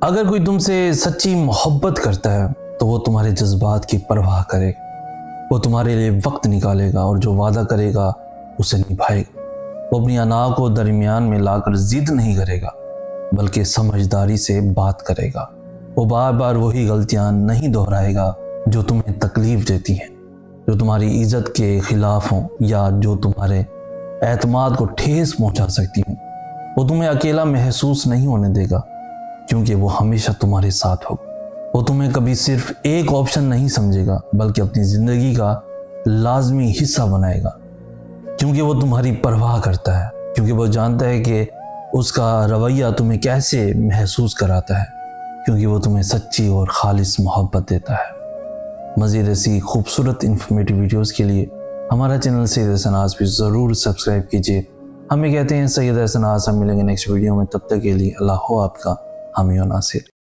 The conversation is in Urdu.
اگر کوئی تم سے سچی محبت کرتا ہے تو وہ تمہارے جذبات کی پرواہ کرے گا، وہ تمہارے لیے وقت نکالے گا اور جو وعدہ کرے گا اسے نبھائے گا۔ وہ اپنی انا کو درمیان میں لا کر ضد نہیں کرے گا بلکہ سمجھداری سے بات کرے گا۔ وہ بار بار وہی غلطیاں نہیں دہرائے گا جو تمہیں تکلیف دیتی ہیں، جو تمہاری عزت کے خلاف ہوں یا جو تمہارے اعتماد کو ٹھیس پہنچا سکتی ہوں۔ وہ تمہیں اکیلا محسوس نہیں ہونے دے گا کیونکہ وہ ہمیشہ تمہارے ساتھ ہوگا۔ وہ تمہیں کبھی صرف ایک آپشن نہیں سمجھے گا بلکہ اپنی زندگی کا لازمی حصہ بنائے گا، کیونکہ وہ تمہاری پرواہ کرتا ہے، کیونکہ وہ جانتا ہے کہ اس کا رویہ تمہیں کیسے محسوس کراتا ہے، کیونکہ وہ تمہیں سچی اور خالص محبت دیتا ہے۔ مزید ایسی خوبصورت انفارمیٹیو ویڈیوز کے لیے ہمارا چینل سید احسن آس بھی ضرور سبسکرائب کیجیے۔ ہمیں کہتے ہیں سید احسن آس، ہم ملیں گے نیکسٹ ویڈیو میں، تب تک کے لیے اللہ ہو آپ کا حامی و ناصر۔